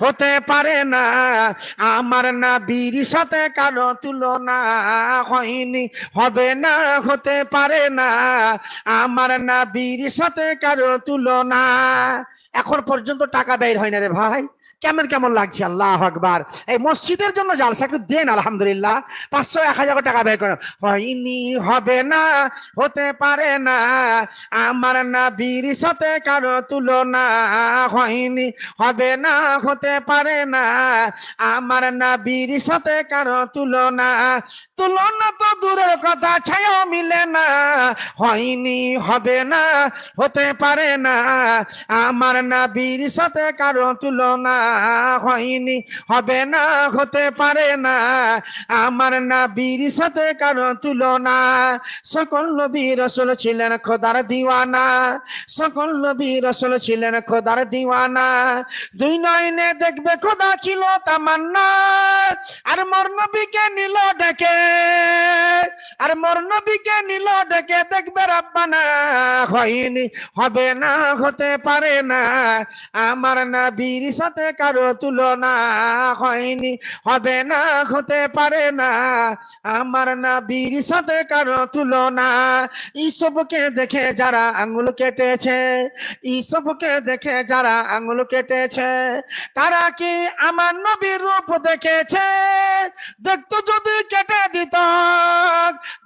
হতে পারে না, আমার নবীর সাথে কারো তুলনা হয়নি, হবে না, হতে পারে না, আমার নবীর সাথে কারো তুলনা। এখন পর্যন্ত টাকা বের হয় না রে ভাই, কেমন কেমন লাগছে। আল্লাহ আকবার। এই মসজিদের জন্য জালসা একটু দেন আলহামদুলিল্লাহ। 500-1000 টাকা ব্যয় করেন, হয়নি, হবে না, হতে পারে না, আমার নবীর সাথে কারো তুলনা হয়নি, হবে না, হতে পারে না, আমার নবীর সাথে কারো তুলনা। তুলনা তো দূরের কথা, ছায়া মিলে না, হয়নি, হবে না, হতে পারে না, আমার নবীর সাথে কারো তুলনা হয়নি, হবে না, হতে পারে না, আমার নবীর সাথে কারো তুলনা। সকল নবী রাসূল ছিলেন খোদার দিওয়ানা, সকল নবী রাসূল ছিলেন খোদার দিওয়ানা, দুই নয়নে দেখবে খোদা ছিল তামান্না, আর মোর নবীকে নিল ডেকে, আর মোর নবীকে নিল ডেকে, দেখবে রব্বানা, হয়নি, হবে না, হতে পারে না, আমার নবীর সাথে কারো তুলনা হয়নি, হবে না, হতে পারে না, আমার নবীর সাথে কারো তুলনা। এইসবকে দেখে যারা আঙ্গুল কেটেছে, এইসবকে দেখে যারা আঙ্গুল কেটেছে, তারা কি আমার নবীর রূপ দেখেছে? দেখতো যদি কেটে দিত,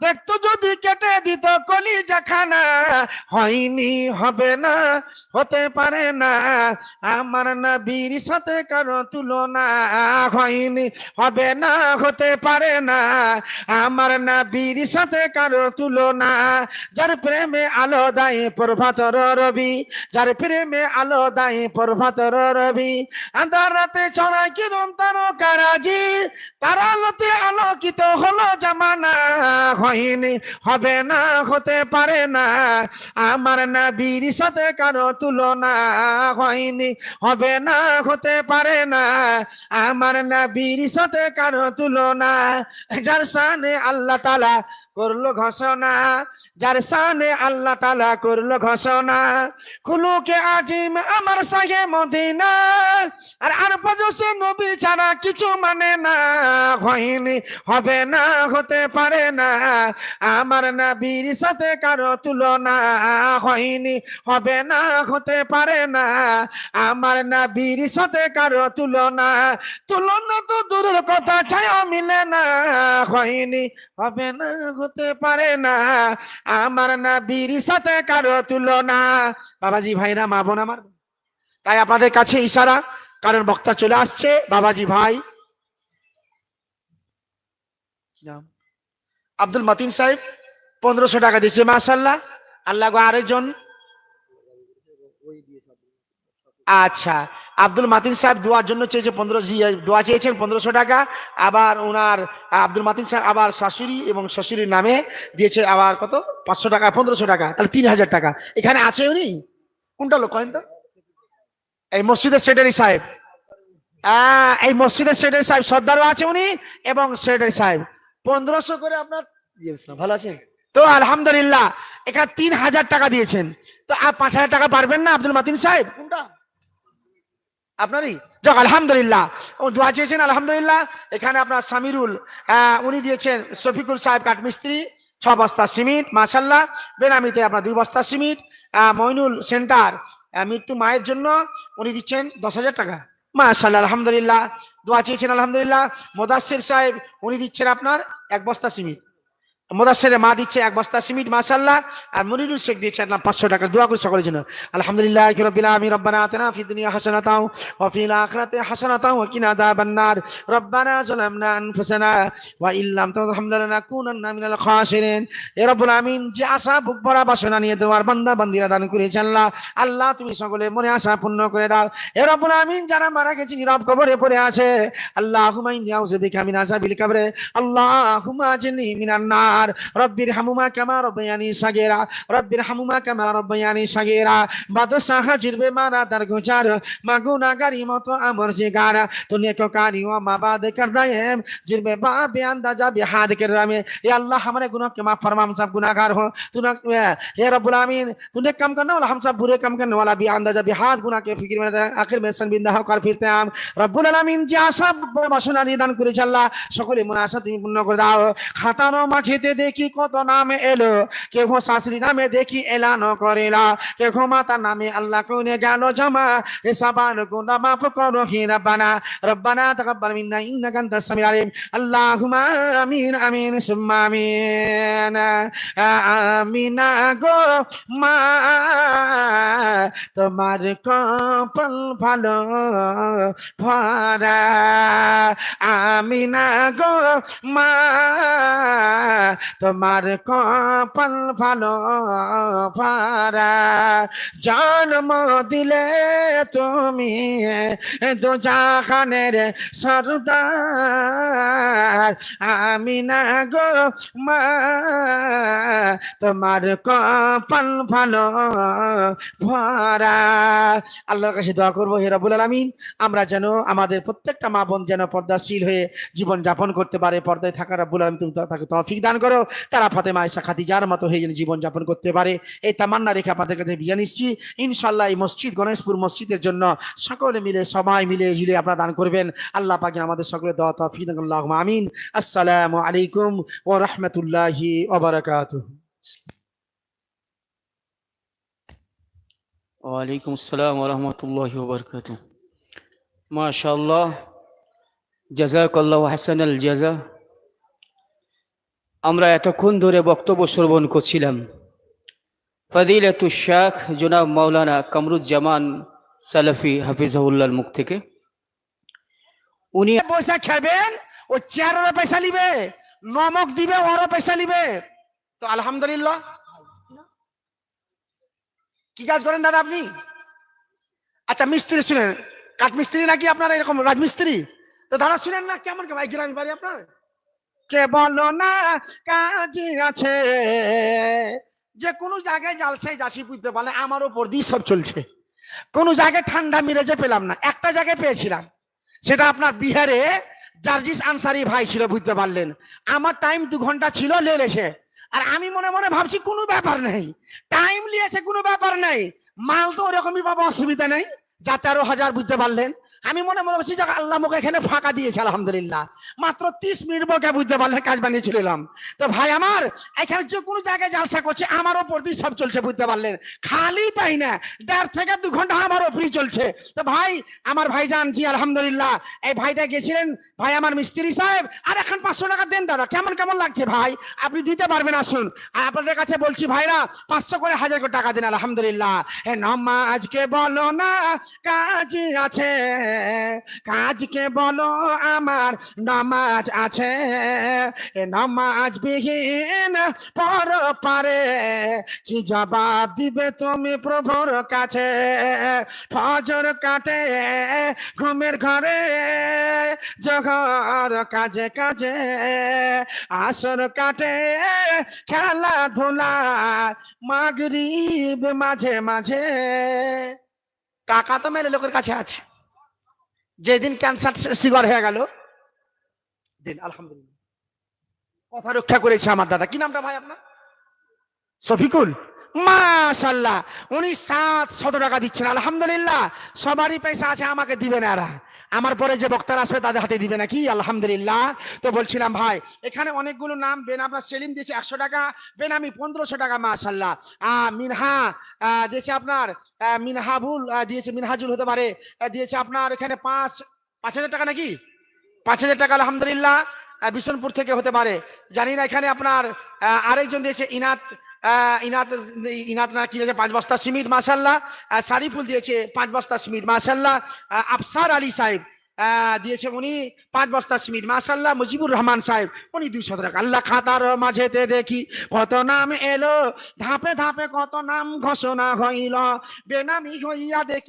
দেখতো যদি কেটে দিত কলিজা খানা, হয়নি, হবে না, হতে পারে না, আমার নবীর সাথে কারো তুলনা হয়নি, হবে না, হতে পারে না, আমার নবীর সাথে কারো তুলনা। যার প্রেমে আলো দেয় প্রভাতর রবি, যার প্রেমে আলো দেয় প্রভাতর রবি, আন্ধার রাতে ছড়ায় কিরণ তারকারাজি, তার আলোতে আলোকিত হলো জামানা, হয়নি, হবে না, হতে পারে না, আমার নবীর সাথে কারো তুলনা হয়নি, হবে না, হতে পারে না, আমার নবীর সাথে কারো তুলনা। যার শানে আল্লাহ তাআলা করলো ঘোষণা, যার শানে আল্লাহ তাআলা করলো ঘোষণা, খুলুকে আজিম আমার সাহে মদিনা, আর পজসে নবী ছাড়া কিছু মানে না, হয়নি, হবে না, হতে পারে না, আমার নবীর সাথে কারো তুলনা হয়নি, হবে না, হতে পারে না, আমার নবীর সাথে কারো তুলনা। তুলনা তো দূরের কথা, ছায়া মিলে না, হয়নি, হবে না, হতে পারে না, আমার নবীর সাথে কারো তুলনা। বাবাজি ভাইরা, মা বোন আমার, তাই আপনাদের কাছে ইশারা, কারণ বক্তা চলে আসছে। বাবাজি ভাই আব্দুল মতিন সাহেব 1500 টাকা দিয়েছে, মাশাআল্লাহ। আল্লাহ গো, আরেকজন, আচ্ছা, আব্দুল মাতিন সাহেব দোয়ার জন্য চেয়েছে, দোয়া চেয়েছেন 1500 টাকা। আবার ওনার আব্দুল মাতিন সাহেব আবার শাশুড়ি এবং শ্বশুরির নামে দিয়েছে আবার কত, 500 টাকা, 1500 টাকা, তাহলে 3000 টাকা। এখানে আছে উনি, কোনটা লোক কয়েন তো? এই মসজিদের সেক্রেটারি সাহেব, এই মসজিদের সেক্রেটারি সাহেব সর্দারও আছে উনি, এবং সেক্রেটারি সাহেব 1500 করে আপনার, ভালো আছেন তো? আলহামদুলিল্লাহ। এখানে 3000 টাকা দিয়েছেন, তো আর 5000 টাকা পারবেন না আব্দুল মাতিন সাহেব? কোনটা আপনারই? যাক আলহামদুলিল্লাহ, ও দোয়া চেয়েছেন আলহামদুলিল্লাহ। এখানে আপনার সামিরুল, উনি দিয়েছেন শফিকুল সাহেব কাঠমিস্ত্রি 6 বস্তা সিমেন্ট, মাশাআল্লাহ। বেনামিতে আপনার 2 বস্তা সিমেন্ট। মইনুল সেন্টার মৃত্যু মায়ের জন্য উনি দিচ্ছেন 10,000 টাকা, মাশাআল্লাহ আলহামদুলিল্লাহ। দোয়া চেয়েছেন আলহামদুলিল্লাহ। মোদাসসির সাহেব উনি দিচ্ছেন আপনার 1 বস্তা সিমেন্ট, মুদাসসিরের মা দিচ্ছে 1 বস্তা সিমেন্ট, মাশাআল্লাহ। আর মনিরুল শেখ দিয়েছেন 500 টাকা। দোয়া করি সকলের জন্য। আলহামদুলিল্লাহি রাব্বিল আলামিন। রব্বানা আতিনা ফিদ দুনিয়া হাসানাতাও ওয়া ফিল আখিরাতি হাসানাতাও ওয়া কিনা আযাবান নার। রব্বানা যালামনা আনফুসানা ওয়া ইল্লাম তাগফির লানা লাকুনান্না মিনাল খাসিরিন। হে রব্বুল আমিন, যে আশা বুক ভরা বাসনা নিয়ে দেওয়ার বান্দা বান্দিরা দান করেছেন আল্লাহ, আল্লাহ তুমি সকলে মনে আশা পূর্ণ করে দাও। হে রব্বুল আমিন, যারা মারা গেছে নীরব কবরে পড়ে আছে, আল্লাহুম্মা ইন্নী আউযু বিকা মিন আযাবিল কবরে, আল্লাহুম্মা আজনি মিনান নার। গুনাহগার রব্বির হামুমা কামা রব্বায়ানি সাগীরা রব্বির হামুমা কামা রব্বায়ানি সাগীরা বাদশাহ জিরবে মারা দরগুজার মা গুনাহগারি মতো আমর জিগার তো नेकोकारी व माबाद कर दाएम जिनमें बाब अंदाजा बिहाद कर दामे या अल्लाह हमारे गुनाह के माफ फरमा हम सब गुनाहगार हो तूने हे रब्बुल आमीन तूने कम करने वाला हम सब बुरे कम करने वाला भी अंदाजा बिहाद गुनाह के फिक्र में आखिर में शर्मिंदा होकर फिरते हम रब्बुल आमीन যে আশা বাসনা নিদান করেছে আল্লাহ সকলে মনে আশা তুমি পূর্ণ করে দাও খাতানো মাঝেতে দেখি কত নাম এলো কেউ শাশুড়ি নামে দেখি এলানো করেলা কেউ মাতার নামে আল্লাহ কোনে গেল জমা এ সাবান গুনাহ মাফ করো হে রব্বানা ربنا تقبل منا انك انت السميع العليم اللهم امين امين ثم امين امين গো মা তোমার কপাল ভালো ভরা আমিনা গো মা তোমার কপাল ভালো ভরা জন্ম দিলে তুমি দো জাহানের সরদার আমিনা গো মা তোমার কপাল ভালো ভরা আল্লাহর কাছে দোয়া করবো হে রব্বুল আলামিন আমরা যেন আমাদের প্রত্যেকটা মা বোন যেন পর্দাশীল হয়ে জীবন যাপন করতে পারে পর্দায় থাকা রব্বুল আলামিন তুমি তাকে তৌফিক দান করো তারা ফাতেমা আয়েশা খাদিজার মতো হয়ে যেন জীবন যাপন করতে পারে এই তামান্না রেখে আপনাদের কাছে বিয়ে নিচ্ছি ইনশাআল্লাহ এই মসজিদ গণেশপুর মসজিদের জন্য সকলে মিলে সবাই মিলে ঝিলে আপনারা দান করবেন আল্লাহ পাক আমাদের সকলে দোয়া তৌফিক দান করুন আল্লাহুম্মা আমিন আসসালামু আলাইকুম ওয়া রাহমাতুল্লাহি ওয়া বারাকাতুহু ওয়ালাইকুম আসসালাম ওয়া রাহমাতুল্লাহি ওয়া বারাকাতুহু মাশাআল্লাহ জাযাকাল্লাহু হাসানাল জাযা আমরা এতক্ষণ ধরে বক্তব্য শ্রবণ করছিলাম ফজিলাতুশ শাইখ জনাব মাওলানা কামরুজ্জামান সালাফি হাফিজাহুল্লাহর মুখ থেকে উনি পয়সা খাবেন ও চেয়ারের পয়সা নিবে নমক দিবে ওরও পয়সা নিবে তো আলহামদুলিল্লাহ কি কাজ করেন দাদা আপনি আচ্ছা মিস্ত্রি শুনেন কাঠ মিস্ত্রি নাকি আপনার এরকম রাজমিস্ত্রি তো দাদা শুনেন না কেমন কেমন গ্রামে বাড়ি আপনার কে বলো না কাজ আছে যে কোনো জায়গায় জালসাই যাসি বুঝতে পারলে আমার উপর দিয়ে সব চলছে কোনো জায়গায় ঠান্ডা মিরেজে পেলাম না একটা জায়গায় পেয়েছিলাম সেটা আপনার বিহারে জার্জিস আনসারি ভাই ছিল বুঝতে পারলেন আমার টাইম 2 ঘন্টা ছিল লেলেছে আর আমি মনে মনে ভাবছি কোনো ব্যাপার নেই টাইম লিয়েছে কোনো ব্যাপার নেই মাল তো ওরকমই পাবো অসুবিধা নেই যা 13,000 বুঝতে পারলেন আমি মনে মনে ভাবছি যে আল্লাহ মুখে এখানে ফাঁকা দিয়েছে আলহামদুলিল্লাহ মাত্র 30 মিনিট বকে বুঝতে পারলেন কাজ বানিয়ে চলেলাম তো ভাই আমার এখানে যে কোনো জায়গায় জালসা করছে আমার ওপর দিয়ে সব চলছে বুঝতে পারলেন খালি পাই না 1.5 থেকে 2 ঘন্টা আমার ওপরই চলছে তো ভাই আমার ভাইজান জি আলহামদুলিল্লাহ এই ভাইটা গেছিলেন ভাই আমার মিস্ত্রি সাহেব আর এখন 500 টাকা দেন দাদা কেমন কেমন লাগছে ভাই আপনি দিতে পারবেন আসুন আর আপনাদের কাছে বলছি ভাইরা 500 করে 1000 করে টাকা দিন আলহামদুলিল্লাহ এ নামাজকে বলো না কাজ আছে কাজকে বলো আমার নামাজ আছে এ নামাজ বিহীন পর পারে কি জবাব দিবে তুমি প্রভুর কাছে ফজর কাটে ঘুমের ঘরে জহর কাজে কাজে আসর কাটে খেলাধুলা মাগরিব মাঝে মাঝে টাকা তো মেলে লোকের কাছে আছে যেদিন ক্যান্সার শিকার হয়ে গেল দিন আলহামদুলিল্লাহ কথা রক্ষা করেছে আমার দাদা কি নামটা ভাই আপনার শফিকুল মাশাআল্লাহ উনি 700 টাকা দিচ্ছেন আলহামদুলিল্লাহ সবারই পয়সা আছে আমাকে দিবেন এরা আমার পরে যে বক্তারা আসবে তাদের হাতে দিবে নাকি আলহামদুলিল্লাহ তো বলছিলাম ভাই এখানে অনেকগুলো নাম বেন আপনার সেলিম দিয়েছে 100 টাকা বেনামি 1500 টাকা মাশাআল্লাহ মিনহা দিয়েছে আপনার মিনহাবুল দিয়েছে মিনহাজুল হতে পারে দিয়েছে আপনার এখানে 5,000 টাকা নাকি 5,000 টাকা আলহামদুলিল্লাহ বিশনপুর থেকে হতে পারে জানি না এখানে আপনার আরেকজন দিয়েছে ইনাত ইনাত না কি দিয়েছে 5 বস্তা সিমেন্ট মাশাআল্লাহ সারিফুল দিয়েছে 5 বস্তা সিমেন্ট মাশাআল্লাহ আফসার আলী সাহেব দিয়েছে উনি 5 বস্তা সিমেন্ট মাশাআল্লাহ মুজিবুর রহমান সাহেব উনি 200 টাকা আল্লাহ খাতার মাঝেতে দেখি কত নাম এলো ধাপে ধাপে কত নাম ঘোষণা হইল বেনামি হইয়া দেখি